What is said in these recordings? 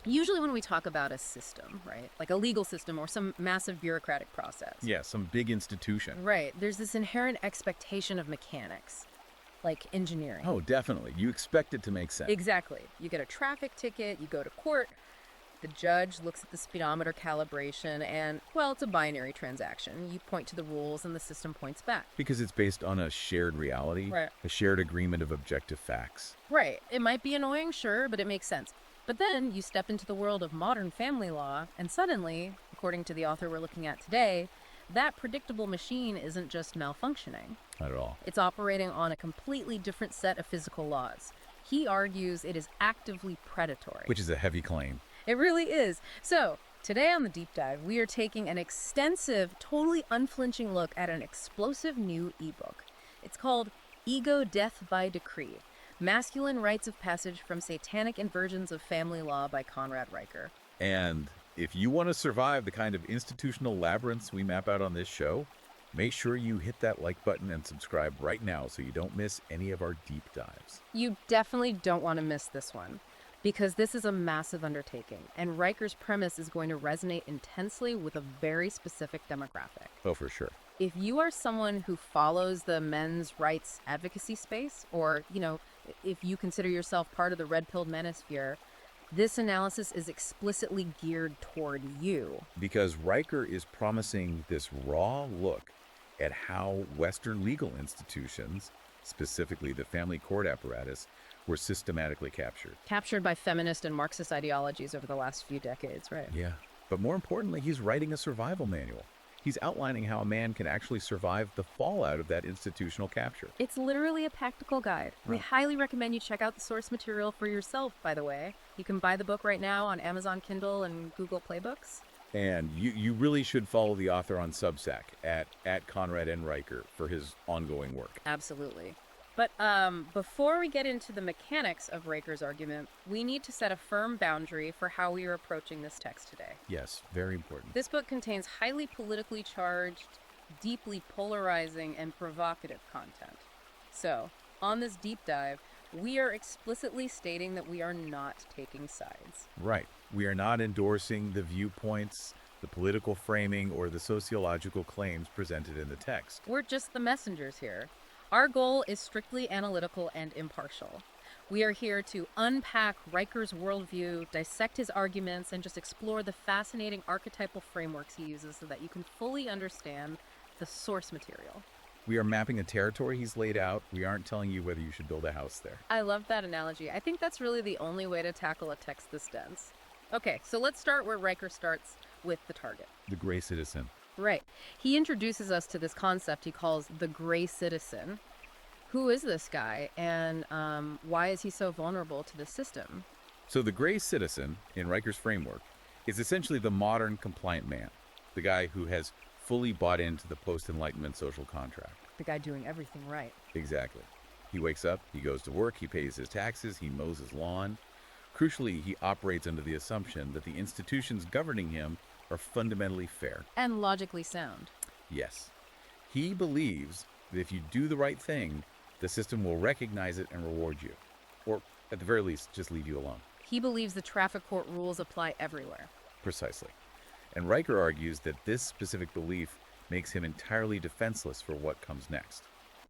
Usually when we talk about a system, right, like a legal system or some massive bureaucratic process, Yeah, some big institution. right, there's this inherent expectation of mechanics, like engineering. Oh, definitely. You expect it to make sense. Exactly. You get a traffic ticket, you go to court, the judge looks at the speedometer calibration, and, well, it's a binary transaction. You point to the rules and the system points back. Because it's based on a shared reality, Right. a shared agreement of objective facts. Right. It might be annoying, sure, but it makes sense. But then you step into the world of modern family law, and suddenly, according to the author we're looking at today, that predictable machine isn't just malfunctioning. Not at all. It's operating on a completely different set of physical laws. He argues it is actively predatory. Which is a heavy claim. It really is. So, today on the Deep Dive, we are taking an extensive, totally unflinching look at an explosive new ebook. It's called Ego Death by Decree: Masculine Rites of Passage from Satanic Inversions of Family Law by Conrad Riker. And if you want to survive the kind of institutional labyrinths we map out on this show, make sure you hit that like button and subscribe right now so you don't miss any of our deep dives. You definitely don't want to miss this one, because this is a massive undertaking, and Riker's premise is going to resonate intensely with a very specific demographic. Oh, for sure. If you are someone who follows the men's rights advocacy space, or, if you consider yourself part of the red-pilled manosphere, this analysis is explicitly geared toward you. Because Riker is promising this raw look at how Western legal institutions, specifically the family court apparatus, were systematically captured. Captured by feminist and Marxist ideologies over the last few decades, right? Yeah. But more importantly, he's writing a survival manual. He's outlining how a man can actually survive the fallout of that institutional capture. It's literally a practical guide. We highly recommend you check out the source material for yourself, by the way. You can buy the book right now on Amazon Kindle and Google Play Books. And you really should follow the author on Substack at Conrad N. Riker for his ongoing work. Absolutely. But before we get into the mechanics of Riker's argument, we need to set a firm boundary for how we are approaching this text today. Yes, very important. This book contains highly politically charged, deeply polarizing, and provocative content. So, on this deep dive, we are explicitly stating that we are not taking sides. Right. We are not endorsing the viewpoints, the political framing, or the sociological claims presented in the text. We're just the messengers here. Our goal is strictly analytical and impartial. We are here to unpack Riker's worldview, dissect his arguments, and just explore the fascinating archetypal frameworks he uses so that you can fully understand the source material. We are mapping a territory he's laid out. We aren't telling you whether you should build a house there. I love that analogy. I think that's really the only way to tackle a text this dense. Okay, so let's start where Riker starts, with the target. The gray citizen. Right. He introduces us to this concept he calls the gray citizen. Who is this guy, and why is he so vulnerable to the system? So the gray citizen, in Riker's framework, is essentially the modern compliant man, the guy who has fully bought into the post-Enlightenment social contract. The guy doing everything right. Exactly. He wakes up, he goes to work, he pays his taxes, he mows his lawn. Crucially, he operates under the assumption that the institutions governing him are fundamentally fair. And logically sound. Yes. He believes that if you do the right thing, the system will recognize it and reward you. Or, at the very least, just leave you alone. He believes the traffic court rules apply everywhere. Precisely. And Riker argues that this specific belief makes him entirely defenseless for what comes next,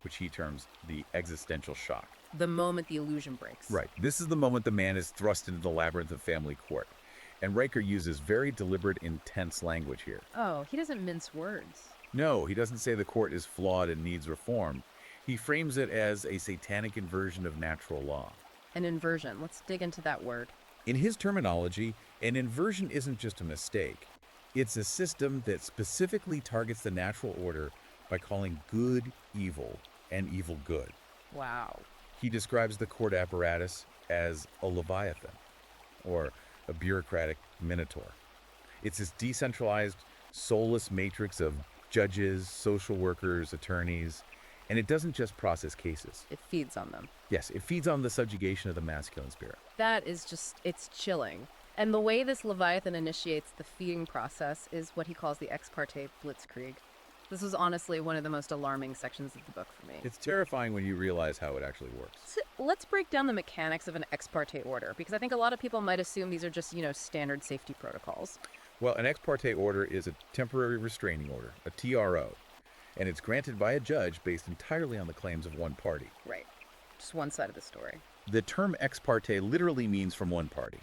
which he terms the existential shock. The moment the illusion breaks. Right. This is the moment the man is thrust into the labyrinth of family court. And Riker uses very deliberate, intense language here. Oh, he doesn't mince words. No, he doesn't say the court is flawed and needs reform. He frames it as a satanic inversion of natural law. An inversion. Let's dig into that word. In his terminology, an inversion isn't just a mistake. It's a system that specifically targets the natural order by calling good evil and evil good. Wow. He describes the court apparatus as a leviathan, or a bureaucratic minotaur. It's this decentralized, soulless matrix of judges, social workers, attorneys, and it doesn't just process cases. It feeds on them. Yes, it feeds on the subjugation of the masculine spirit. That is just, it's chilling. And the way this Leviathan initiates the feeding process is what he calls the ex parte blitzkrieg. This was honestly one of the most alarming sections of the book for me. It's terrifying when you realize how it actually works. So let's break down the mechanics of an ex parte order, because I think a lot of people might assume these are just, standard safety protocols. Well, an ex parte order is a temporary restraining order, a TRO, and it's granted by a judge based entirely on the claims of one party. Right. Just one side of the story. The term ex parte literally means from one party.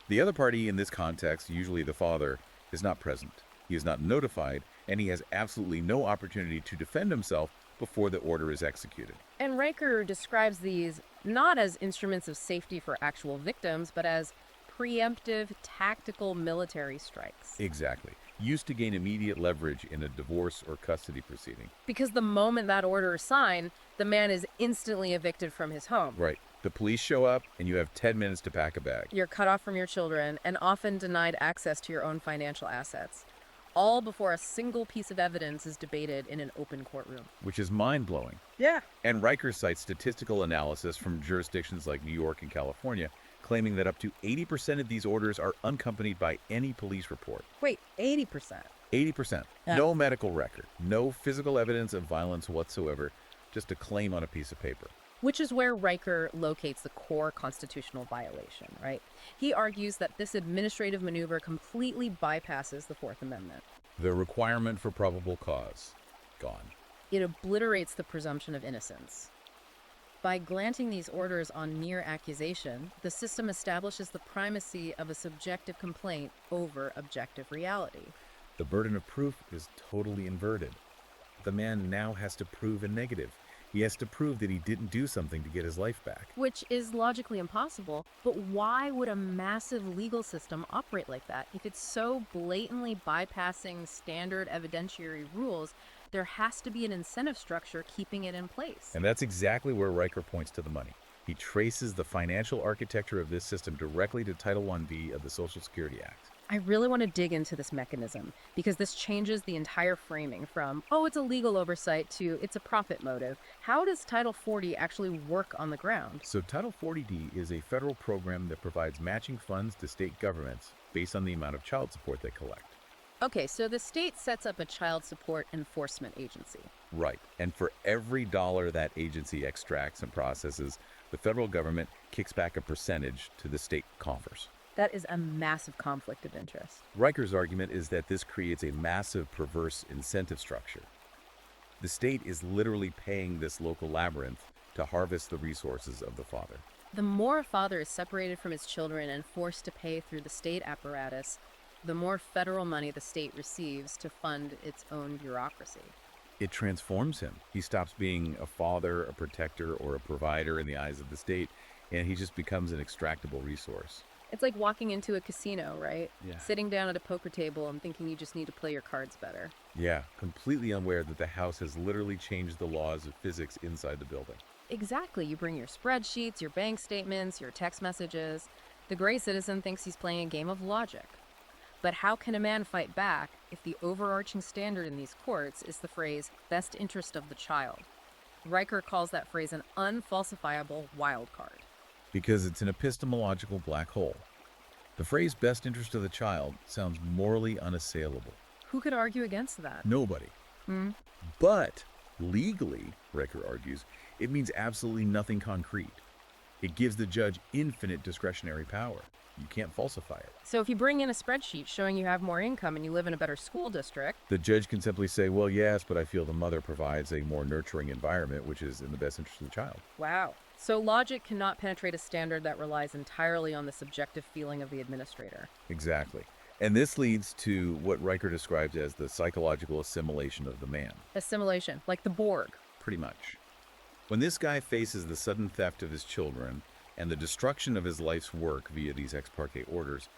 The other party in this context, usually the father, is not present. He is not notified, and he has absolutely no opportunity to defend himself before the order is executed. And Riker describes these not as instruments of safety for actual victims, but as preemptive, tactical military strikes. Exactly. Used to gain immediate leverage in a divorce or custody proceeding. Because the moment that order is signed, the man is instantly evicted from his home. Right. The police show up, and you have 10 minutes to pack a bag. You're cut off from your children and often denied access to your own financial assets, all before a single piece of evidence is debated in an open courtroom. Which is mind-blowing. Yeah. And Riker cites statistical analysis from jurisdictions like New York and California, claiming that up to 80% of these orders are unaccompanied by any police report. Wait, 80%? 80%. Yeah. No medical record. No physical evidence of violence whatsoever. Just a claim on a piece of paper. Which is where Riker locates the core constitutional violation, right? He argues that this administrative maneuver completely bypasses the Fourth Amendment. The requirement for probable cause. Gone. It obliterates the presumption of innocence. By granting these orders on mere accusation, the system establishes the primacy of a subjective complaint over objective reality. The burden of proof is totally inverted. The man now has to prove a negative. He has to prove that he didn't do something to get his life back. Which is logically impossible, but why would a massive legal system operate like that? If it's so blatantly bypassing standard evidentiary rules, there has to be an incentive structure keeping it in place. And that's exactly where Riker points to the money. He traces the financial architecture of this system directly to Title 1B of the Social Security Act. I really want to dig into this mechanism because this changes the entire framing from, oh, it's a legal oversight to it's a profit motive. How does Title 40 actually work on the ground? So Title 40D is a federal program that provides matching funds to state governments based on the amount of child support they collect. Okay, so the state sets up a child support enforcement agency. Right. And for every dollar that agency extracts and processes, the federal government kicks back a percentage to the state coffers. That is a massive conflict of interest. Riker's argument is that this creates a massive perverse incentive structure. The state is literally paying this local labyrinth to harvest the resources of the father. The more a father is separated from his children and forced to pay through the state apparatus, the more federal money the state receives to fund its own bureaucracy. It transforms him. He stops being a father, a protector, or a provider in the eyes of the state, and he just becomes an extractable resource. It's like walking into a casino, right? Yeah. Sitting down at a poker table and thinking you just need to play your cards better. Yeah, completely unaware that the house has literally changed the laws of physics inside the building. Exactly. You bring your spreadsheets, your bank statements, your text messages. The gray citizen thinks he's playing a game of logic. But how can a man fight back if the overarching standard in these courts is the phrase, best interest of the child? Riker calls that phrase an unfalsifiable wild card. Because it's an epistemological black hole. The phrase best interest of the child sounds morally unassailable. Who could argue against that? Nobody. But legally, Riker argues, it means absolutely nothing concrete. It gives the judge infinite discretionary power. You can't falsify it. So if you bring in a spreadsheet showing you have more income and you live in a better school district, The judge can simply say, well, yes, but I feel the mother provides a more nurturing environment, which is in the best interest of the child. wow. So logic cannot penetrate a standard that relies entirely on the subjective feeling of the administrator. Exactly. And this leads to what Riker describes as the psychological assimilation of the man. Assimilation, like the Borg. Pretty much. When this guy faces the sudden theft of his children and the destruction of his life's work via these ex parte orders,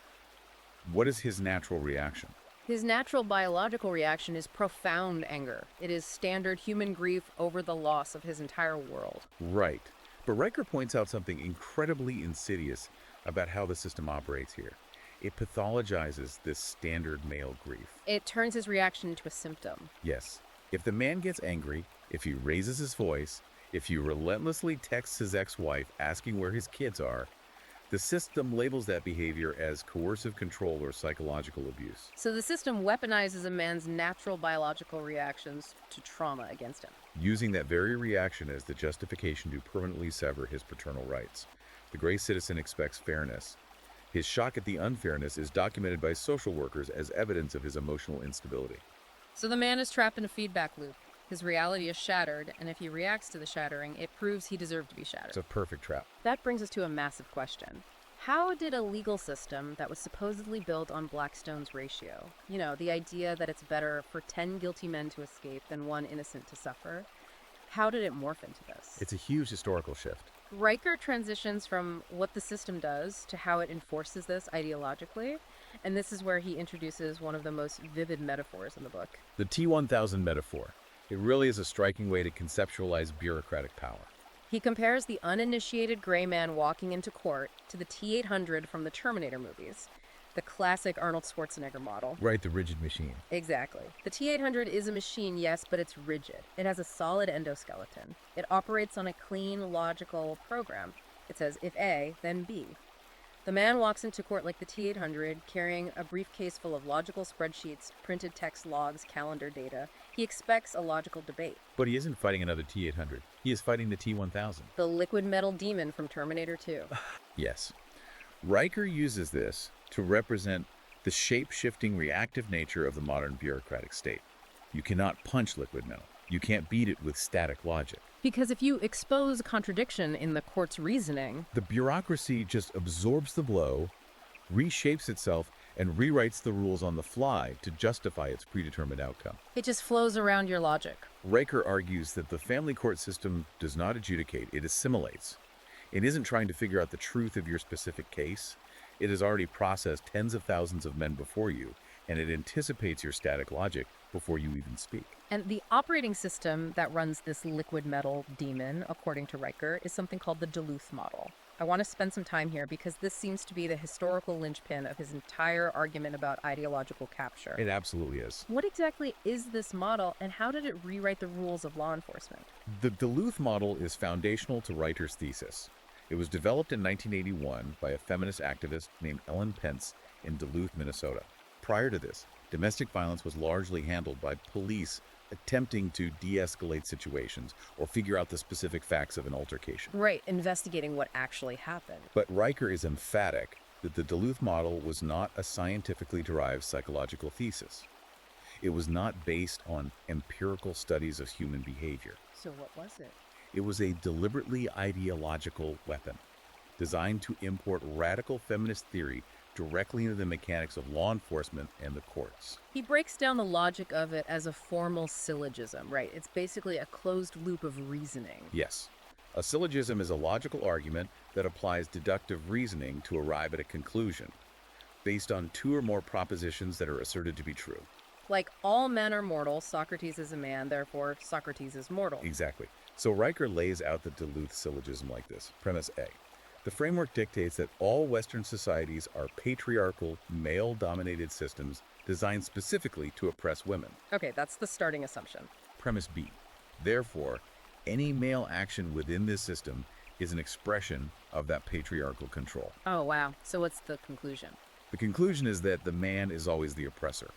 what is his natural reaction? His natural biological reaction is profound anger. It is standard human grief over the loss of his entire world. Right. But Riker points out something incredibly insidious about how the system operates here. It pathologizes this standard male grief. It turns his reaction into a symptom. Yes. If the man gets angry, if he raises his voice, if he relentlessly texts his ex-wife asking where his kids are, The system labels that behavior as coercive control or psychological abuse, So the system weaponizes a man's natural biological reactions to trauma against him. using that very reaction as the justification to permanently sever his paternal rights. The gray citizen expects fairness. His shock at the unfairness is documented by social workers as evidence of his emotional instability. So the man is trapped in a feedback loop. His reality is shattered, and if he reacts to the shattering, it proves he deserved to be shattered. It's a perfect trap. That brings us to a massive question. How did a legal system that was supposedly built on Blackstone's ratio, the idea that it's better for 10 guilty men to escape than one innocent to suffer, how did it morph into this? It's a huge historical shift. Riker transitions from what the system does to how it enforces this ideologically, and this is where he introduces one of the most vivid metaphors in the book. The T-1000 metaphor. It really is a striking way to conceptualize bureaucratic power. He compares the uninitiated gray man walking into court to the T-800 from the Terminator movies, the classic Arnold Schwarzenegger model. Right, the rigid machine. Exactly. The T-800 is a machine, yes, but it's rigid. It has a solid endoskeleton. It operates on a clean, logical program. It says, if A, then B. The man walks into court like the T-800, carrying a briefcase full of logical spreadsheets, printed text logs, calendar data. He expects a logical debate. But he isn't fighting another T-800. He is fighting the T-1000. The liquid metal demon from Terminator 2. Yes. Riker uses this to represent the shape-shifting reactive nature of the modern bureaucratic state. You cannot punch liquid metal. You can't beat it with static logic. Because if you expose a contradiction in the court's reasoning, The bureaucracy just absorbs the blow, reshapes itself, and rewrites the rules on the fly to justify its predetermined outcome. it just flows around your logic. Riker argues that the family court system does not adjudicate, it assimilates. It isn't trying to figure out the truth of your specific case. It has already processed tens of thousands of men before you, and it anticipates your static logic before you even speak. And the operating system that runs this liquid metal demon, according to Riker, is something called the Duluth model. I want to spend some time here because this seems to be the historical linchpin of his entire argument about ideological capture. It absolutely is. What exactly is this model, and how did it rewrite the rules of law enforcement? The Duluth model is foundational to Riker's thesis. It was developed in 1981 by a feminist activist named Ellen Pence in Duluth, Minnesota. Prior to this, domestic violence was largely handled by police attempting to de-escalate situations or figure out the specific facts of an altercation. Right, investigating what actually happened. But Riker is emphatic that the Duluth model was not a scientifically derived psychological thesis. It was not based on empirical studies of human behavior. So what was it? It was a deliberately ideological weapon designed to import radical feminist theory directly into the mechanics of law enforcement and the courts. He breaks down the logic of it as a formal syllogism, right? It's basically a closed loop of reasoning. Yes, a syllogism is a logical argument that applies deductive reasoning to arrive at a conclusion based on two or more propositions that are asserted to be true. Like, all men are mortal, Socrates is a man, therefore Socrates is mortal. Exactly. So Riker lays out the Duluth syllogism like this. Premise A. The framework dictates that all Western societies are patriarchal, male-dominated systems designed specifically to oppress women. Okay, that's the starting assumption. Premise B. Therefore, any male action within this system is an expression of that patriarchal control. Oh, wow. So what's the conclusion? The conclusion is that the man is always the oppressor,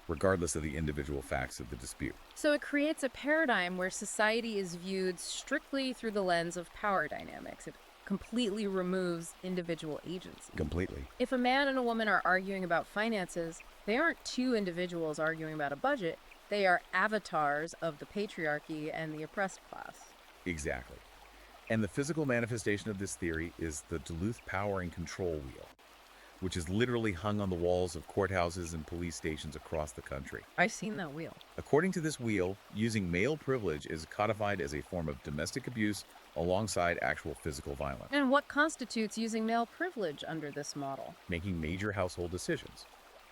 regardless of the individual facts of the dispute. So it creates a paradigm where society is viewed strictly through the lens of power dynamics. It completely removes individual agency. Completely. If a man and a woman are arguing about finances, they aren't two individuals arguing about a budget. They are avatars of the patriarchy and the oppressed class. Exactly. And the physical manifestation of this theory is the Duluth power and control wheel, which is literally hung on the walls of courthouses and police stations across the country. I've seen that wheel. According to this wheel, using male privilege is codified as a form of domestic abuse alongside actual physical violence, And what constitutes using male privilege under this model? making major household decisions,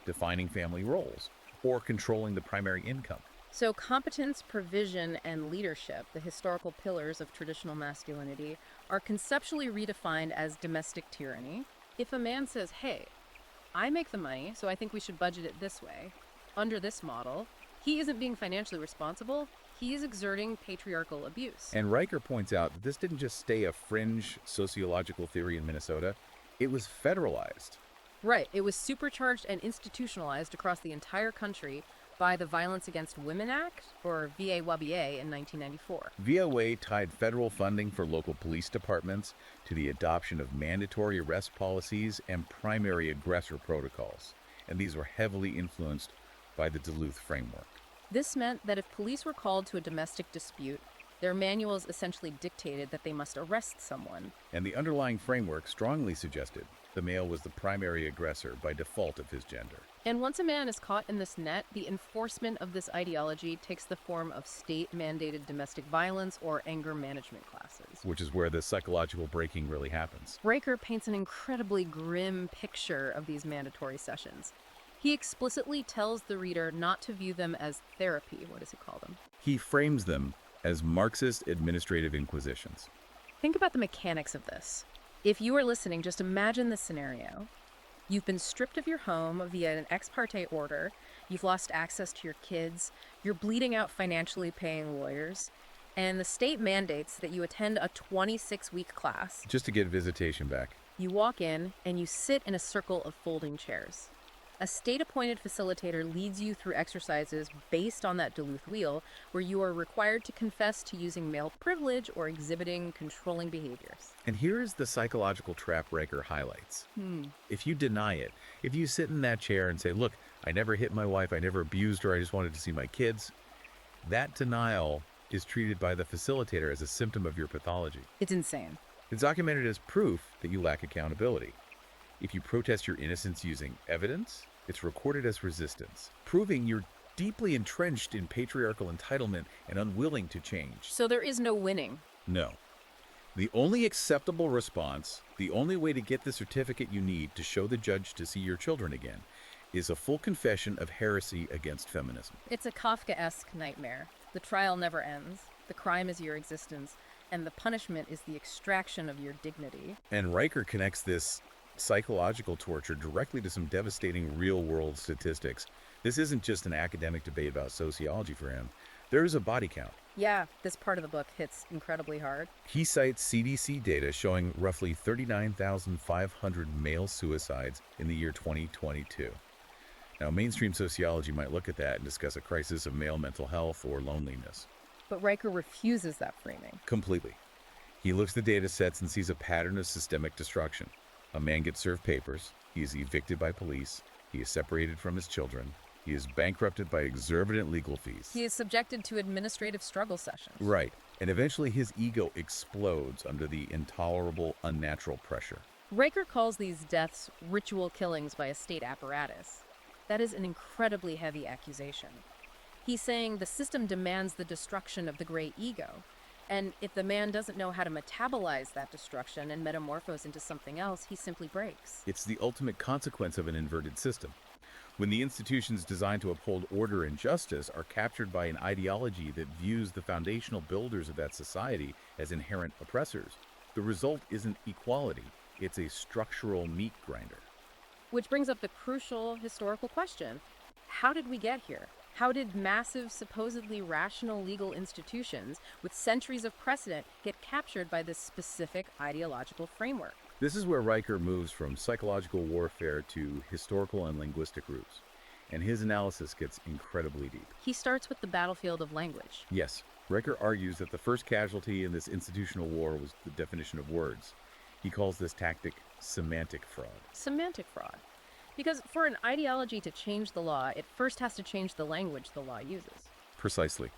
defining family roles, or controlling the primary income. So competence, provision, and leadership, the historical pillars of traditional masculinity, are conceptually redefined as domestic tyranny. If a man says, hey, I make the money, so I think we should budget it this way, under this model, he isn't being financially responsible, he is exerting patriarchal abuse. And Riker points out that this didn't just stay a fringe sociological theory in Minnesota, It was federalized. Right. It was supercharged and institutionalized across the entire country by the Violence Against Women Act, or VAWA, in 1994. VOA tied federal funding for local police departments to the adoption of mandatory arrest policies and primary aggressor protocols, and these were heavily influenced by the Duluth framework. This meant that if police were called to a domestic dispute, their manuals essentially dictated that they must arrest someone. And the underlying framework strongly suggested the male was the primary aggressor by default of his gender. And once a man is caught in this net, the enforcement of this ideology takes the form of state-mandated domestic violence or anger management classes. Which is where the psychological breaking really happens. Riker paints an incredibly grim picture of these mandatory sessions. He explicitly tells the reader not to view them as therapy. What does he call them? He frames them as Marxist administrative inquisitions. Think about the mechanics of this. If you are listening, just imagine this scenario. You've been stripped of your home via an ex parte order. You've lost access to your kids. You're bleeding out financially paying lawyers. And the state mandates that you attend a 26-week class. Just to get visitation back. You walk in and you sit in a circle of folding chairs. A state-appointed facilitator leads you through exercises based on that Duluth wheel, where you are required to confess to using male privilege or exhibiting controlling behaviors. And here is the psychological trap Riker highlights. If you deny it, if you sit in that chair and say, look, I never hit my wife, I never abused her, I just wanted to see my kids, that denial is treated by the facilitator as a symptom of your pathology. It's insane. It's documented as proof that you lack accountability. If you protest your innocence using evidence, it's recorded as resistance, proving you're deeply entrenched in patriarchal entitlement and unwilling to change. So there is no winning. No. The only acceptable response, the only way to get the certificate you need to show the judge to see your children again, is a full confession of heresy against feminism. It's a Kafkaesque nightmare. The trial never ends. The crime is your existence, and the punishment is the extraction of your dignity. And Riker connects this psychological torture directly to some devastating real-world statistics. This isn't just an academic debate about sociology for him. There is a body count. Yeah, this part of the book hits incredibly hard. He cites CDC data showing roughly 39,500 male suicides in the year 2022. Now, mainstream sociology might look at that and discuss a crisis of male mental health or loneliness. But Riker refuses that framing. Completely. He looks at the data sets and sees a pattern of systemic destruction. A man gets served papers, he is evicted by police, he is separated from his children, he is bankrupted by exorbitant legal fees. He is subjected to administrative struggle sessions. Right, and eventually his ego explodes under the intolerable, unnatural pressure. Riker calls these deaths ritual killings by a state apparatus. That is an incredibly heavy accusation. He's saying the system demands the destruction of the gray ego. And if the man doesn't know how to metabolize that destruction and metamorphose into something else, he simply breaks. It's the ultimate consequence of an inverted system. When the institutions designed to uphold order and justice are captured by an ideology that views the foundational builders of that society as inherent oppressors, the result isn't equality, it's a structural meat grinder. Which brings up the crucial historical question. How did we get here? How did massive, supposedly rational legal institutions with centuries of precedent get captured by this specific ideological framework? This is where Riker moves from psychological warfare to historical and linguistic roots, and his analysis gets incredibly deep. He starts with the battlefield of language. Yes, Riker argues that the first casualty in this institutional war was the definition of words. He calls this tactic semantic fraud. Semantic fraud. Because for an ideology to change the law, it first has to change the language the law uses. Precisely.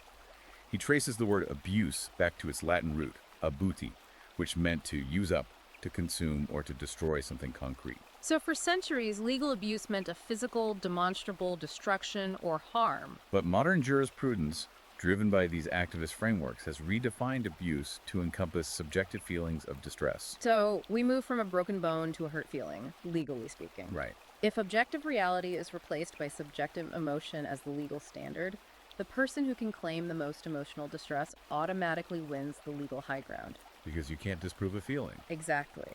He traces the word abuse back to its Latin root, abuti, which meant to use up, to consume, or to destroy something concrete. So for centuries, legal abuse meant a physical, demonstrable destruction or harm. But modern jurisprudence, driven by these activist frameworks, has redefined abuse to encompass subjective feelings of distress. So we move from a broken bone to a hurt feeling, legally speaking. Right. If objective reality is replaced by subjective emotion as the legal standard, the person who can claim the most emotional distress automatically wins the legal high ground. Because you can't disprove a feeling. Exactly.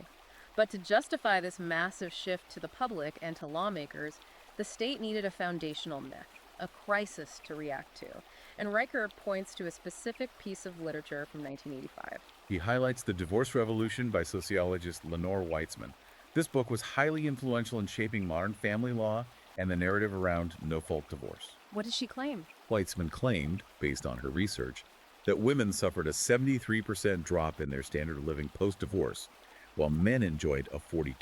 But to justify this massive shift to the public and to lawmakers, the state needed a foundational myth, a crisis to react to. And Riker points to a specific piece of literature from 1985. He highlights The Divorce Revolution by sociologist Lenore Weitzman. This book was highly influential in shaping modern family law and the narrative around no-fault divorce. What did she claim? Weitzman claimed, based on her research, that women suffered a 73% drop in their standard of living post-divorce, while men enjoyed a 42%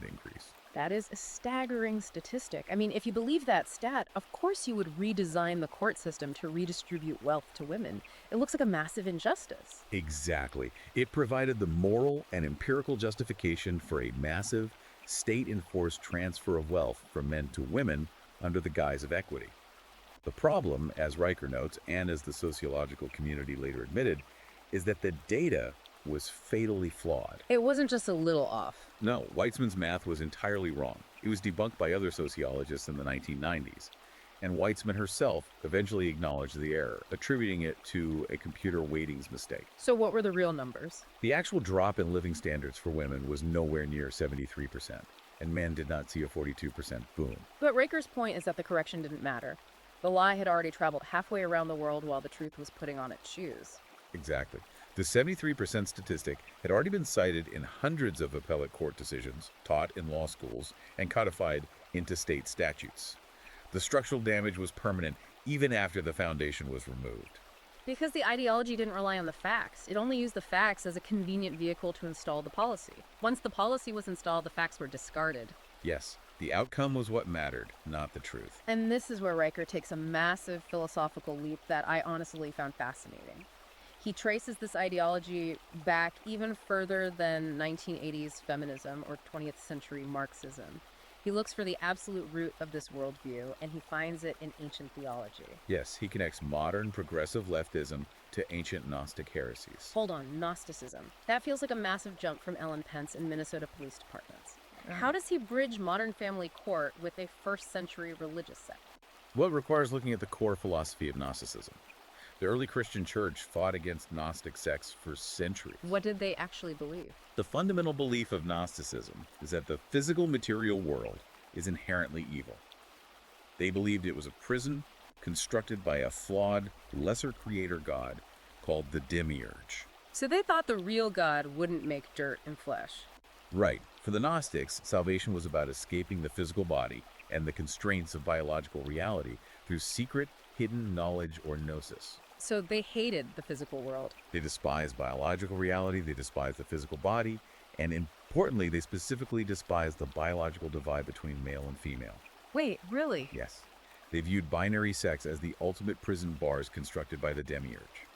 increase. That is a staggering statistic. I mean, if you believe that stat, of course you would redesign the court system to redistribute wealth to women. It looks like a massive injustice. Exactly. It provided the moral and empirical justification for a massive, state-enforced transfer of wealth from men to women under the guise of equity. The problem, as Riker notes, and as the sociological community later admitted, is that the data was fatally flawed. It wasn't just a little off. No, Weitzman's math was entirely wrong. It was debunked by other sociologists in the 1990s. And Weitzman herself eventually acknowledged the error, attributing it to a computer weightings mistake. So what were the real numbers? The actual drop in living standards for women was nowhere near 73%, and men did not see a 42% boom. But Raker's point is that the correction didn't matter. The lie had already traveled halfway around the world while the truth was putting on its shoes. Exactly. The 73% statistic had already been cited in hundreds of appellate court decisions, taught in law schools, and codified into state statutes. The structural damage was permanent even after the foundation was removed. Because the ideology didn't rely on the facts. It only used the facts as a convenient vehicle to install the policy. Once the policy was installed, the facts were discarded. Yes, the outcome was what mattered, not the truth. And this is where Riker takes a massive philosophical leap that I honestly found fascinating. He traces this ideology back even further than 1980s feminism or 20th century Marxism. He looks for the absolute root of this worldview, and he finds it in ancient theology. Yes, he connects modern progressive leftism to ancient Gnostic heresies. Hold on, Gnosticism. That feels like a massive jump from Ellen Pence in Minnesota police departments. How does he bridge modern family court with a first century religious sect? Well, it requires looking at the core philosophy of Gnosticism. The early Christian church fought against Gnostic sects for centuries. What did they actually believe? The fundamental belief of Gnosticism is that the physical material world is inherently evil. They believed it was a prison constructed by a flawed, lesser creator god called the demiurge. So they thought the real God wouldn't make dirt and flesh. Right. For the Gnostics, salvation was about escaping the physical body and the constraints of biological reality through secret, hidden knowledge or gnosis. So they hated the physical world. They despised biological reality, they despised the physical body, and importantly, they specifically despised the biological divide between male and female. Wait, really? Yes. They viewed binary sex as the ultimate prison bars constructed by the demiurge.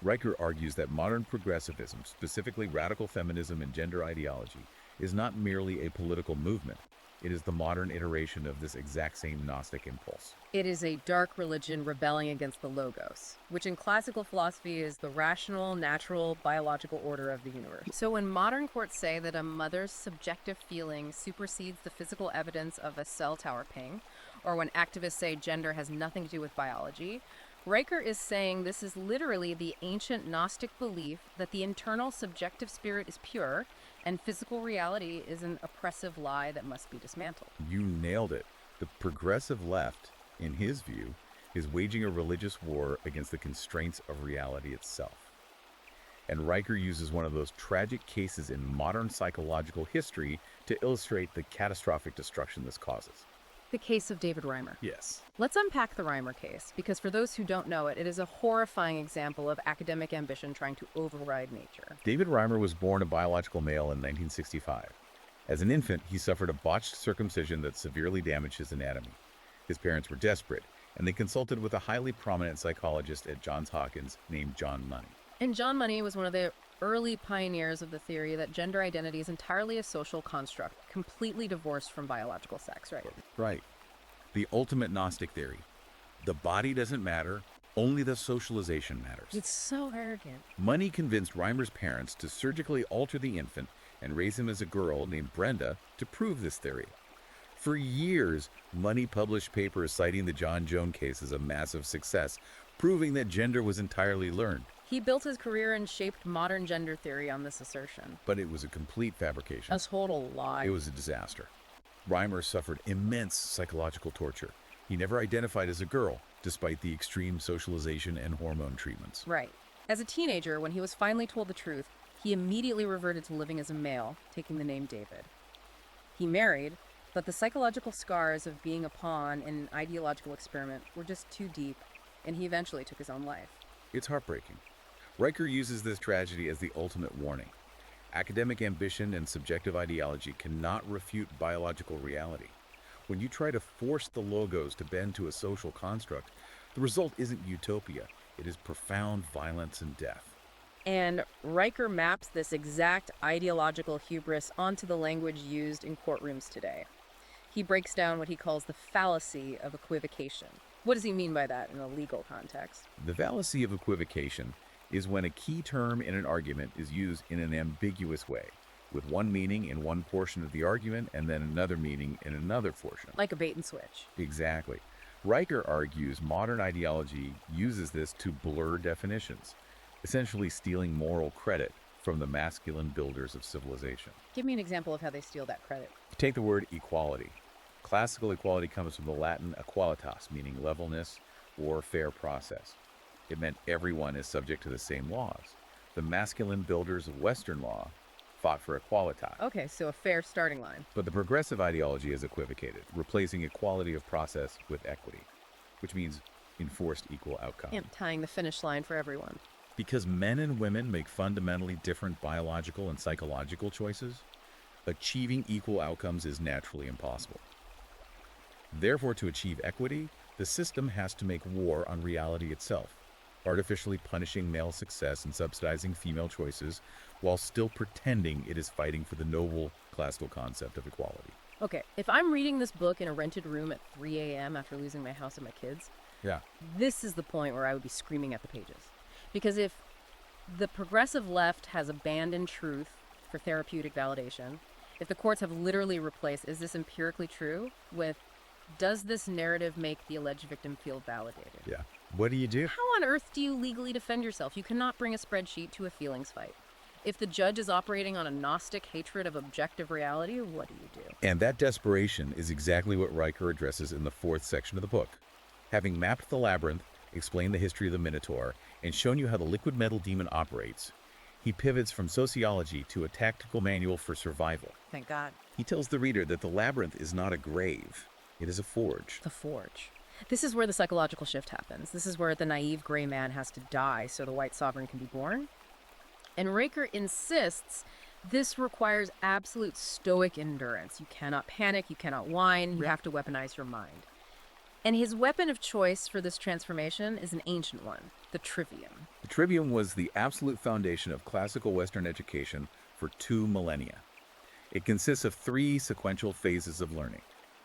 Riker argues that modern progressivism, specifically radical feminism and gender ideology, is not merely a political movement. It is the modern iteration of this exact same Gnostic impulse. It is a dark religion rebelling against the logos, which in classical philosophy is the rational, natural, biological order of the universe. So when modern courts say that a mother's subjective feeling supersedes the physical evidence of a cell tower ping, or when activists say gender has nothing to do with biology, Riker is saying this is literally the ancient Gnostic belief that the internal subjective spirit is pure and physical reality is an oppressive lie that must be dismantled. You nailed it. The progressive left, in his view, is waging a religious war against the constraints of reality itself. And Riker uses one of those tragic cases in modern psychological history to illustrate the catastrophic destruction this causes. The case of David Reimer. Yes. Let's unpack the Reimer case, because for those who don't know it, it is a horrifying example of academic ambition trying to override nature. David Reimer was born a biological male in 1965. As an infant, he suffered a botched circumcision that severely damaged his anatomy. His parents were desperate, and they consulted with a highly prominent psychologist at Johns Hopkins named John Money. And John Money was one of the early pioneers of the theory that gender identity is entirely a social construct, completely divorced from biological sex, right? Right. The ultimate Gnostic theory. The body doesn't matter, only the socialization matters. It's so arrogant. Money convinced Reimer's parents to surgically alter the infant and raise him as a girl named Brenda to prove this theory. For years, Money published papers citing the John Jones case as a massive success, proving that gender was entirely learned. He built his career and shaped modern gender theory on this assertion. But it was a complete fabrication. A total lie. It was a disaster. Reimer suffered immense psychological torture. He never identified as a girl, despite the extreme socialization and hormone treatments. Right. As a teenager, when he was finally told the truth, he immediately reverted to living as a male, taking the name David. He married, but the psychological scars of being a pawn in an ideological experiment were just too deep, and he eventually took his own life. It's heartbreaking. Riker uses this tragedy as the ultimate warning. Academic ambition and subjective ideology cannot refute biological reality. When you try to force the logos to bend to a social construct, the result isn't utopia. It is profound violence and death. And Riker maps this exact ideological hubris onto the language used in courtrooms today. He breaks down what he calls the fallacy of equivocation. What does he mean by that in a legal context? The fallacy of equivocation is when a key term in an argument is used in an ambiguous way, with one meaning in one portion of the argument and then another meaning in another portion. Like a bait and switch. Exactly. Riker argues modern ideology uses this to blur definitions, essentially stealing moral credit from the masculine builders of civilization. Give me an example of how they steal that credit. Take the word equality. Classical equality comes from the Latin equalitas, meaning levelness or fair process. It meant everyone is subject to the same laws. The masculine builders of Western law fought for equalitas. Okay, so a fair starting line. But the progressive ideology has equivocated, replacing equality of process with equity, which means enforced equal outcome. And tying the finish line for everyone. Because men and women make fundamentally different biological and psychological choices, achieving equal outcomes is naturally impossible. Therefore, to achieve equity, the system has to make war on reality itself, artificially punishing male success and subsidizing female choices while still pretending it is fighting for the noble classical concept of equality. Okay, if I'm reading this book in a rented room at 3 a.m. after losing my house and my kids, Yeah. this is the point where I would be screaming at the pages. Because if the progressive left has abandoned truth for therapeutic validation, if the courts have literally replaced, is this empirically true, with, does this narrative make the alleged victim feel validated? Yeah. What do you do? How on earth do you legally defend yourself? You cannot bring a spreadsheet to a feelings fight. If the judge is operating on a Gnostic hatred of objective reality, what do you do? And that desperation is exactly what Riker addresses in the 4th section of the book. Having mapped the labyrinth, explained the history of the Minotaur, and shown you how the liquid metal demon operates, he pivots from sociology to a tactical manual for survival. Thank God. He tells the reader that the labyrinth is not a grave, it is a forge. The forge. This is where the psychological shift happens. This is where the naive gray man has to die so the white sovereign can be born. And Riker insists this requires absolute stoic endurance. You cannot panic, you cannot whine, you have to weaponize your mind. And his weapon of choice for this transformation is an ancient one, the trivium. The trivium was the absolute foundation of classical Western education for 2 millennia. It consists of 3 sequential phases of learning: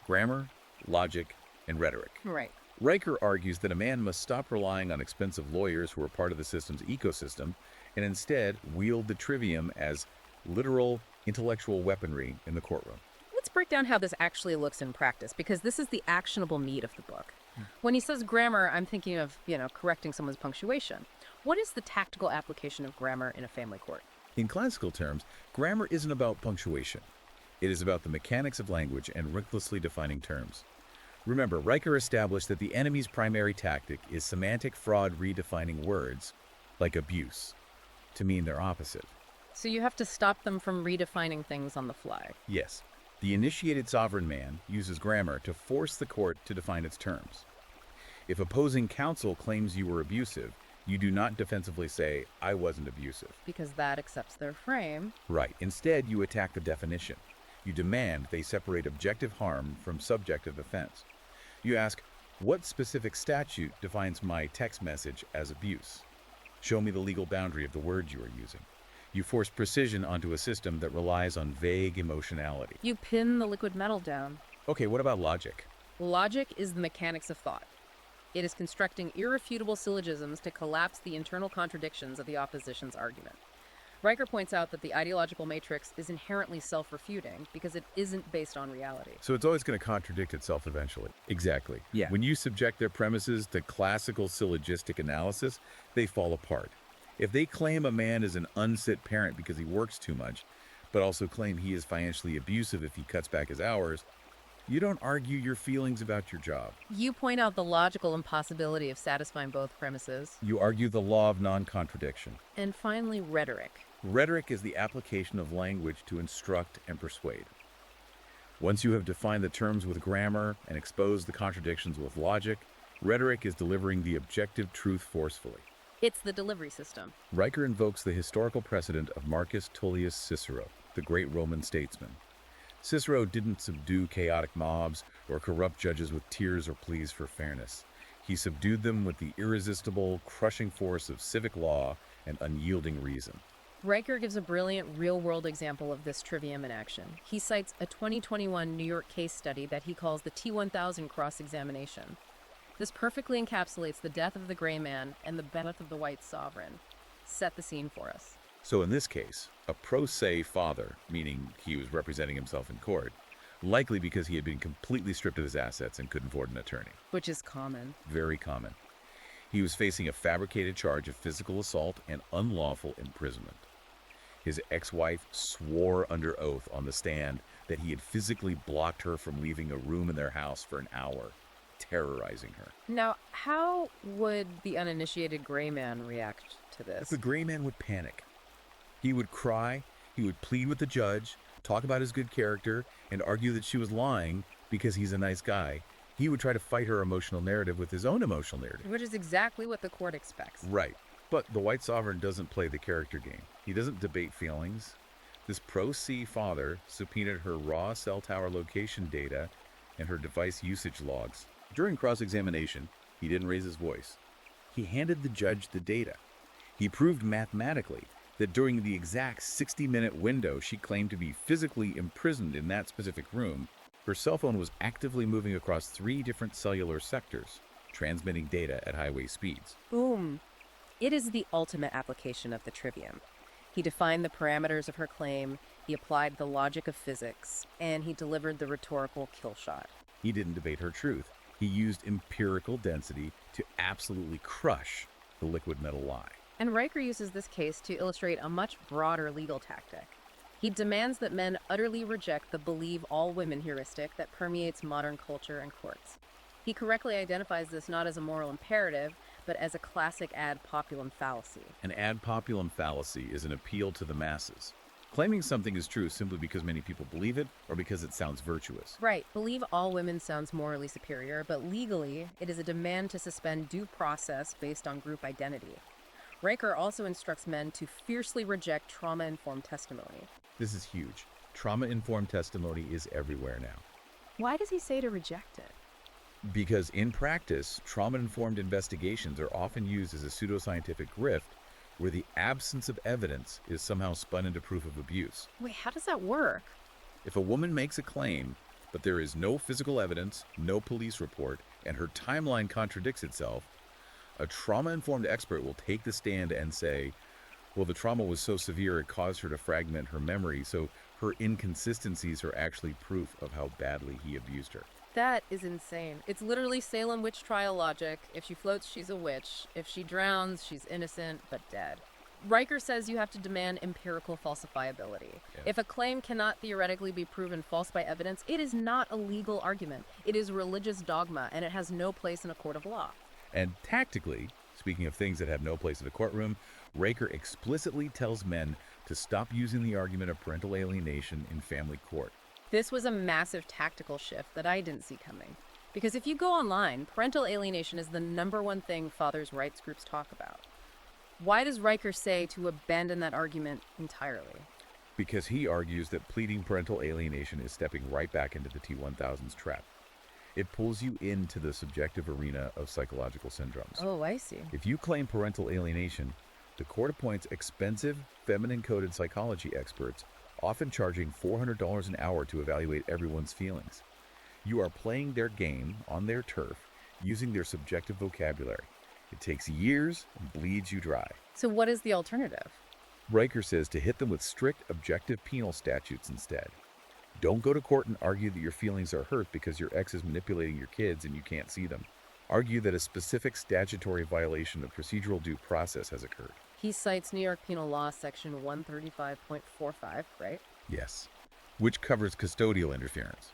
grammar, logic, and rhetoric. Right. Riker argues that a man must stop relying on expensive lawyers who are part of the system's ecosystem and instead wield the trivium as literal intellectual weaponry in the courtroom. Let's break down how this actually looks in practice, because this is the actionable meat of the book. When he says grammar, I'm thinking of, correcting someone's punctuation. What is the tactical application of grammar in a family court? In classical terms, grammar isn't about punctuation. It is about the mechanics of language and ruthlessly defining terms. Remember, Riker established that the enemy's primary tactic is semantic fraud redefining words, like abuse, to mean their opposite. So you have to stop them from redefining things on the fly. Yes, the initiated sovereign man uses grammar to force the court to define its terms. If opposing counsel claims you were abusive, you do not defensively say, "I wasn't abusive." Because that accepts their frame. Right. Instead, you attack the definition. You demand they separate objective harm from subjective offense. You ask, what specific statute defines my text message as abuse? Show me the legal boundary of the words you are using. You force precision onto a system that relies on vague emotionality. You pin the liquid metal down. Okay, what about logic? Logic is the mechanics of thought. It is constructing irrefutable syllogisms to collapse the internal contradictions of the opposition's argument. Riker points out that the ideological matrix is inherently self-refuting because it isn't based on reality. So it's always going to contradict itself eventually. Exactly. Yeah. When you subject their premises to classical syllogistic analysis, they fall apart. If they claim a man is an unfit parent because he works too much, but also claim he is financially abusive if he cuts back his hours, you don't argue your feelings about your job. You point out the logical impossibility of satisfying both premises. You argue the law of non-contradiction. And finally, rhetoric. Rhetoric is the application of language to instruct and persuade. Once you have defined the terms with grammar and exposed the contradictions with logic, rhetoric is delivering the objective truth forcefully. It's the delivery system. Riker invokes the historical precedent of Marcus Tullius Cicero, the great Roman statesman. Cicero didn't subdue chaotic mobs or corrupt judges with tears or pleas for fairness. He subdued them with the irresistible, crushing force of civic law and unyielding reason. Riker gives a brilliant real-world example of this trivium in action. He cites a 2021 New York case study that he calls the T-1000 cross-examination. This perfectly encapsulates the death of the gray man and the birth of the white sovereign. Set the scene for us. So in this case, a pro se father, meaning he was representing himself in court, likely because he had been completely stripped of his assets and couldn't afford an attorney. Which is common. Very common. He was facing a fabricated charge of physical assault and unlawful imprisonment. His ex-wife swore under oath on the stand that he had physically blocked her from leaving a room in their house for an hour, terrorizing her. Now, how would the uninitiated gray man react to this? The gray man would panic. He would cry, he would plead with the judge, talk about his good character, and argue that she was lying because he's a nice guy. He would try to fight her emotional narrative with his own emotional narrative. Which is exactly what the court expects. Right. But the white sovereign doesn't play the character game. He doesn't debate feelings. This pro-C father subpoenaed her raw cell tower location data and her device usage logs. During cross-examination, he didn't raise his voice. He handed the judge the data. He proved mathematically that during the exact 60-minute window she claimed to be physically imprisoned in that specific room, her cell phone was actively moving across 3 different cellular sectors, transmitting data at highway speeds. Boom. It is the ultimate application of the trivium. He defined the parameters of her claim, he applied the logic of physics, and he delivered the rhetorical kill shot. He didn't debate her truth. He used empirical density to absolutely crush the liquid metal lie. And Riker uses this case to illustrate a much broader legal tactic. He demands that men utterly reject the believe all women heuristic that permeates modern culture and courts. He correctly identifies this not as a moral imperative, but as a classic ad populum fallacy. An ad populum fallacy is an appeal to the masses, claiming something is true simply because many people believe it or because it sounds virtuous. Right. Believe all women sounds morally superior, but legally, it is a demand to suspend due process based on group identity. Riker also instructs men to fiercely reject trauma-informed testimony. This is huge. Trauma-informed testimony is everywhere now. Why does he say to reject it? Because in practice, trauma-informed investigations are often used as a pseudoscientific grift where the absence of evidence is somehow spun into proof of abuse. Wait, how does that work? If a woman makes a claim, but there is no physical evidence, no police report, and her timeline contradicts itself, a trauma-informed expert will take the stand and say, well, the trauma was so severe it caused her to fragment her memory, so her inconsistencies are actually proof of how badly he abused her. That is insane. It's literally Salem witch trial logic. If she floats, she's a witch. If she drowns, she's innocent but dead. Riker says you have to demand empirical falsifiability. Yeah. If a claim cannot theoretically be proven false by evidence, it is not a legal argument. It is religious dogma, and it has no place in a court of law. And tactically, speaking of things that have no place in a courtroom, Riker explicitly tells men to stop using the argument of parental alienation in family court. This was a massive tactical shift that I didn't see coming. Because if you go online, parental alienation is the #1 thing fathers' rights groups talk about. Why does Riker say to abandon that argument entirely? Because he argues that pleading parental alienation is stepping right back into the T-1000's trap. It pulls you into the subjective arena of psychological syndromes. Oh, I see. If you claim parental alienation, the court appoints expensive, feminine-coded psychology experts, often charging $400 an hour to evaluate everyone's feelings. You are playing their game on their turf, using their subjective vocabulary. It takes years and bleeds you dry. So what is the alternative? Riker says to hit them with strict objective penal statutes instead. Don't go to court and argue that your feelings are hurt because your ex is manipulating your kids and you can't see them. Argue that a specific statutory violation of procedural due process has occurred. He cites New York Penal Law Section 135.45, right? Yes, which covers custodial interference.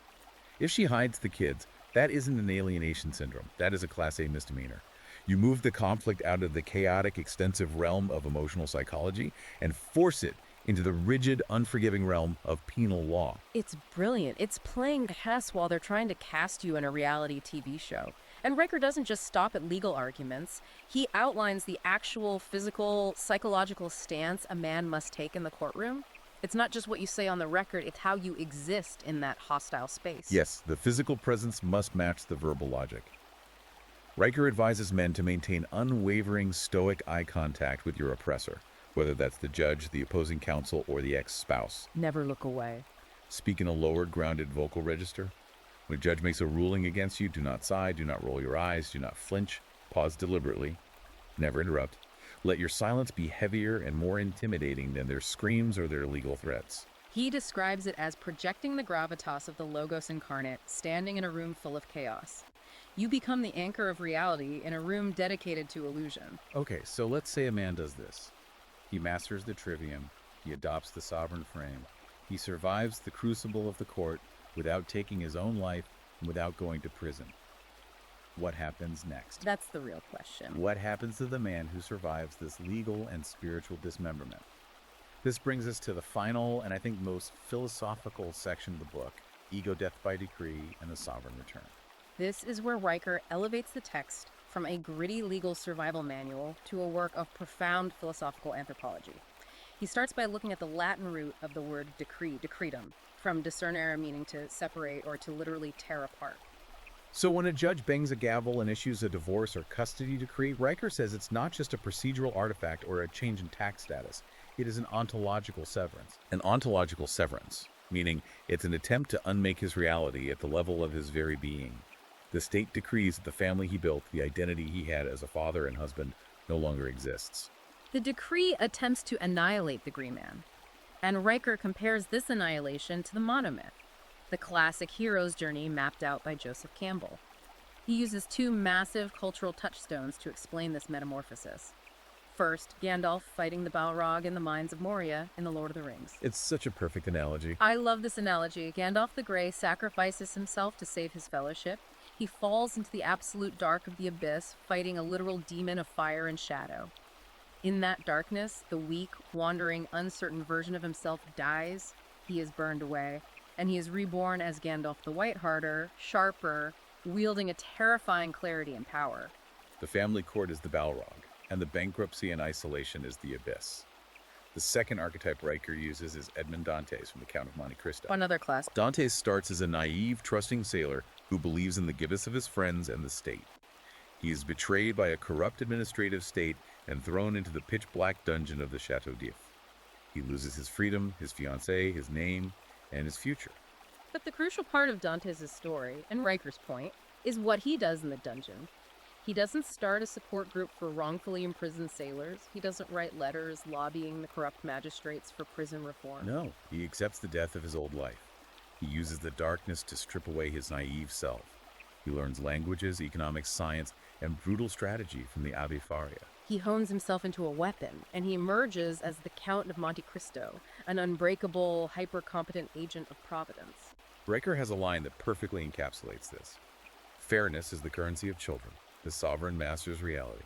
If she hides the kids, that isn't an alienation syndrome. That is a Class A misdemeanor. You move the conflict out of the chaotic, extensive realm of emotional psychology and force it into the rigid, unforgiving realm of penal law. It's brilliant. It's playing chess while they're trying to cast you in a reality TV show. And Riker doesn't just stop at legal arguments. He outlines the actual physical, psychological stance a man must take in the courtroom. It's not just what you say on the record, it's how you exist in that hostile space. Yes, the physical presence must match the verbal logic. Riker advises men to maintain unwavering, stoic eye contact with your oppressor, whether that's the judge, the opposing counsel, or the ex-spouse. Never look away. Speak in a lowered, grounded vocal register. When a judge makes a ruling against you, do not sigh, do not roll your eyes, do not flinch, pause deliberately, never interrupt. Let your silence be heavier and more intimidating than their screams or their legal threats. He describes it as projecting the gravitas of the Logos incarnate, standing in a room full of chaos. You become the anchor of reality in a room dedicated to illusion. Okay, so let's say a man does this. He masters the trivium, he adopts the sovereign frame, he survives the crucible of the court without taking his own life and without going to prison. What happens next? That's the real question. What happens to the man who survives this legal and spiritual dismemberment? This brings us to the final and I think most philosophical section of the book, ego death by decree and the sovereign return. This is where Riker elevates the text from a gritty legal survival manual to a work of profound philosophical anthropology. He starts by looking at the Latin root of the word decree, decretum, from discernere meaning to separate or to literally tear apart. So when a judge bangs a gavel and issues a divorce or custody decree, Riker says it's not just a procedural artifact or a change in tax status. It is an ontological severance. An ontological severance, meaning it's an attempt to unmake his reality at the level of his very being. The state decrees that the family he built, the identity he had as a father and husband, no longer exists. The decree attempts to annihilate the Green Man, and Riker compares this annihilation to the monomyth, the classic hero's journey mapped out by Joseph Campbell. He uses two massive cultural touchstones to explain this metamorphosis. First, Gandalf fighting the Balrog in the mines of Moria in The Lord of the Rings. It's such a perfect analogy. I love this analogy. Gandalf the Grey sacrifices himself to save his fellowship. He falls into the absolute dark of the abyss, fighting a literal demon of fire and shadow. In that darkness, the weak, wandering, uncertain version of himself dies. He is burned away, and he is reborn as Gandalf the Whitehearter, sharper, wielding a terrifying clarity and power. The family court is the Balrog, and the bankruptcy and isolation is the abyss. The second archetype Riker uses is Edmond Dantes from The Count of Monte Cristo. Another class. Dantes starts as a naive, trusting sailor who believes in the gifts of his friends and the state. He is betrayed by a corrupt administrative state and thrown into the pitch-black dungeon of the Chateau d'If. He loses his freedom, his fiancée, his name, and his future. But the crucial part of Dantes' story, and Riker's point, is what he does in the dungeon. He doesn't start a support group for wrongfully imprisoned sailors. He doesn't write letters lobbying the corrupt magistrates for prison reform. No, he accepts the death of his old life. He uses the darkness to strip away his naive self. He learns languages, economics, science, and brutal strategy from the Ave Faria. He hones himself into a weapon, and he emerges as the Count of Monte Cristo, an unbreakable, hyper-competent agent of Providence. Riker has a line that perfectly encapsulates this. Fairness is the currency of children. The sovereign masters reality.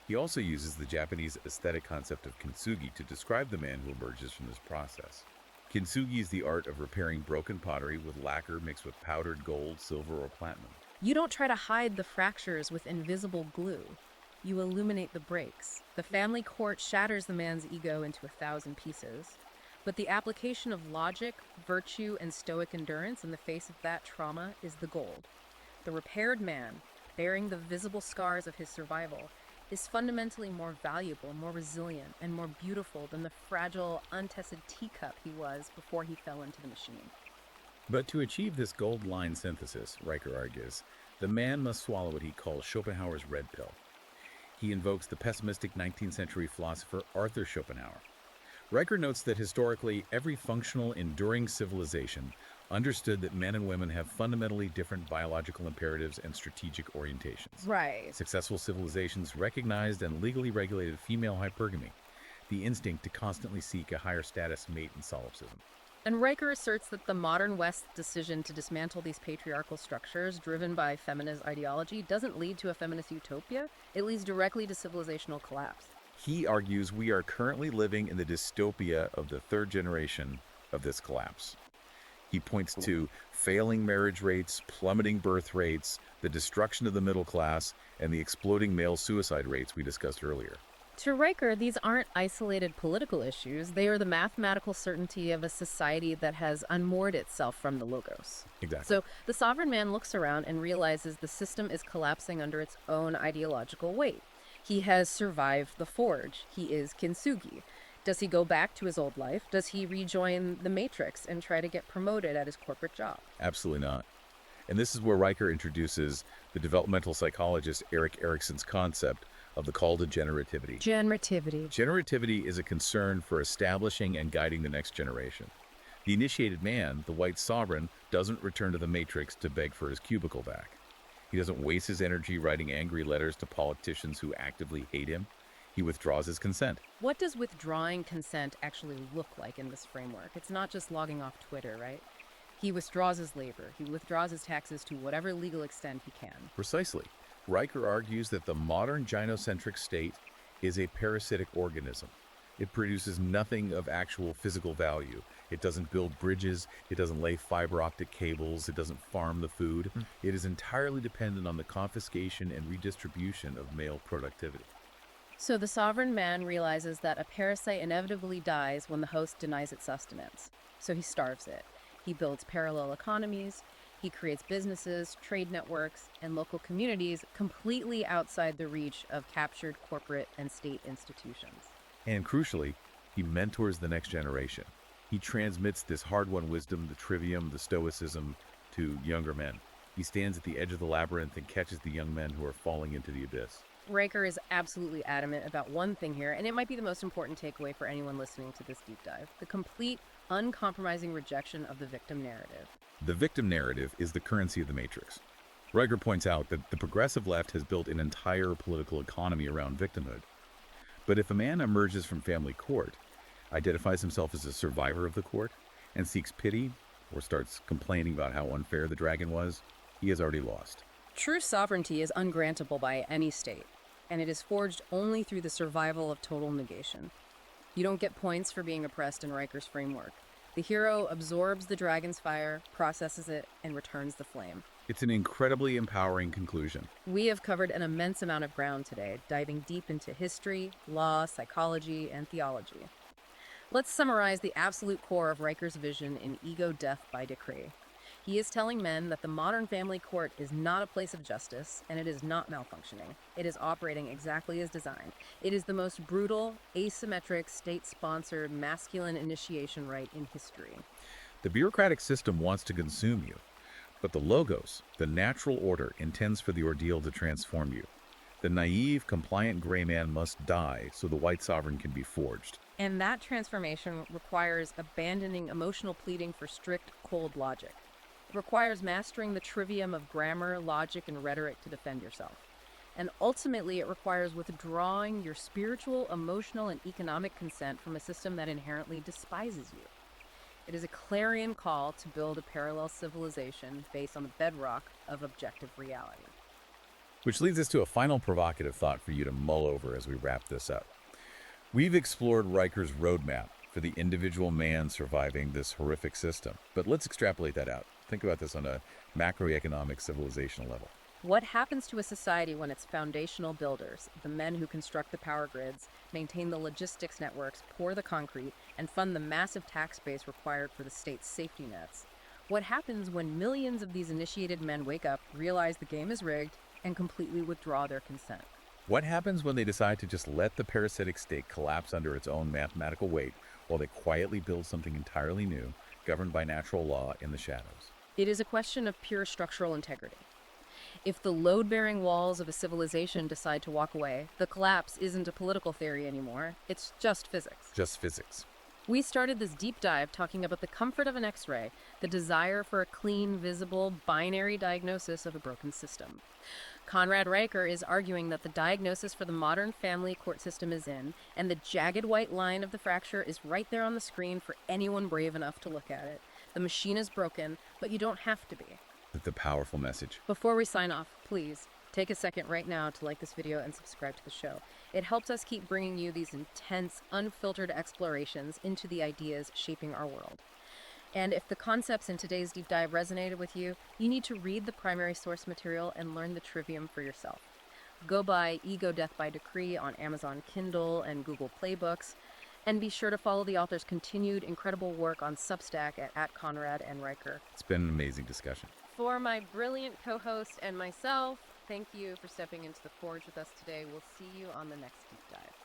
He also uses the Japanese aesthetic concept of kintsugi to describe the man who emerges from this process. Kintsugi is the art of repairing broken pottery with lacquer mixed with powdered gold, silver, or platinum. You don't try to hide the fractures with invisible glue. You illuminate the breaks. The family court shatters the man's ego into 1,000 pieces. But the application of logic, virtue, and stoic endurance in the face of that trauma is the gold. The repaired man, bearing the visible scars of his survival, is fundamentally more valuable, more resilient, and more beautiful than the fragile, untested teacup he was before he fell into the machine. But to achieve this gold line synthesis, Riker argues, the man must swallow what he calls Schopenhauer's red pill. He invokes the pessimistic 19th century philosopher Arthur Schopenhauer. Riker notes that historically, every functional, enduring civilization understood that men and women have fundamentally different biological imperatives and strategic orientations. Right. Successful civilizations recognized and legally regulated female hypergamy, the instinct to constantly seek a higher status mate in solipsism. And Riker asserts that the modern West's decision to dismantle these patriarchal structures driven by feminist ideology doesn't lead to a feminist utopia. It leads directly to civilizational collapse. He argues we are currently living in the dystopia of the third generation of this collapse. He points to failing marriage rates, plummeting birth rates, the destruction of the middle class, and the exploding male suicide rates we discussed earlier. To Riker, these aren't isolated political issues. They are the mathematical certainty of a society that has unmoored itself from the logos. Exactly. So the sovereign man looks around and realizes the system is collapsing under its own ideological weight. He has survived the Forge. He is Kintsugi. Does he go back to his old life? Does he rejoin the Matrix and try to get promoted at his corporate job? Absolutely not. And this is where Riker introduces the developmental psychologist Erik Erikson's concept of the call to generativity. Generativity. Generativity is a concern for establishing and guiding the next generation. The initiated man, the white sovereign, doesn't return to the Matrix to beg for his cubicle back. He doesn't waste his energy writing angry letters to politicians who actively hate him. He withdraws his consent. What does withdrawing consent actually look like in this framework? It's not just logging off Twitter, right? He withdraws his labor. He withdraws his taxes to whatever legal extent he can. Precisely. Riker argues that the modern gynocentric state is a parasitic organism. It produces nothing of actual physical value. It doesn't build bridges, it doesn't lay fiber optic cables, it doesn't farm the food. It is entirely dependent on the confiscation and redistribution of male productivity. So the sovereign man realizes that a parasite inevitably dies when the host denies it sustenance. So he starves it. He builds parallel economies. He creates businesses, trade networks, and local communities completely outside the reach of captured corporate and state institutions. And crucially, he mentors the next generation. He transmits this hard-won wisdom, the trivium, the stoicism, to younger men. He stands at the edge of the labyrinth and catches the young men who are falling into the abyss. Riker is absolutely adamant about one thing here, and it might be the most important takeaway for anyone listening to this deep dive: the complete, uncompromising rejection of the victim narrative. The victim narrative is the currency of the Matrix. Riker points out that the progressive left has built an entire political economy around victimhood. But if a man emerges from family court, identifies himself as a survivor of the court, and seeks pity, or starts complaining about how unfair the dragon was, he has already lost. True sovereignty is ungrantable by any state, and it is forged only through the survival of total negation. You don't get points for being oppressed in Riker's framework. The hero absorbs the dragon's fire, processes it, and returns the flame. It's an incredibly empowering conclusion. We have covered an immense amount of ground today, diving deep into history, law, psychology, and theology. Let's summarize the absolute core of Riker's vision in Ego Death by Decree. He is telling men that the modern family court is not a place of justice, and it is not malfunctioning. It is operating exactly as designed. It is the most brutal, asymmetric, state-sponsored, masculine initiation rite in history. The bureaucratic system wants to consume you, but the logos, the natural order, intends for the ordeal to transform you. The naive, compliant gray man must die so the white sovereign can be forged. And that transformation requires abandoning emotional pleading for strict, cold logic. It requires mastering the trivium of grammar, logic, and rhetoric to defend yourself. And ultimately, it requires withdrawing your spiritual, emotional, and economic consent from a system that inherently despises you. It is a clarion call to build a parallel civilization based on the bedrock of objective reality. Which leads us to a final provocative thought for you to mull over as we wrap this up. We've explored Riker's roadmap for the individual man surviving this horrific system, but let's extrapolate that out. Think about this on a macroeconomic civilizational level. What happens to a society when its foundational builders, the men who construct the power grids, maintain the logistics networks, pour the concrete, and fund the massive tax base required for the state's safety nets? What happens when millions of these initiated men wake up, realize the game is rigged, and completely withdraw their consent? What happens when they decide to just let the parasitic state collapse under its own mathematical weight while they quietly build something entirely new, governed by natural law in the shadows? It is a question of pure structural integrity. If the load-bearing walls of a civilization decide to walk away, the collapse isn't a political theory anymore. It's just physics. Just physics. We started this deep dive talking about the comfort of an X-ray, the desire for a clean, visible, binary diagnosis of a broken system. Conrad Riker is arguing that the diagnosis for the modern family court system is in, and the jagged white line of the fracture is right there on the screen for anyone brave enough to look at it. The machine is broken, but you don't have to be. The powerful message. Before we sign off, please, Take a second right now to like this video and subscribe to the show. It helps us keep bringing you these intense, unfiltered explorations into the ideas shaping our world. And if the concepts in today's deep dive resonated with you, you need to read the primary source material and learn the trivium for yourself. Go buy Ego Death by Decree on Amazon Kindle and Google Play Books, and be sure to follow the author's continued incredible work on Substack at Conrad and Riker. It's been an amazing discussion. For my brilliant co-host and myself, thank you for stepping into the forge with us today. We'll see you on the next deep dive.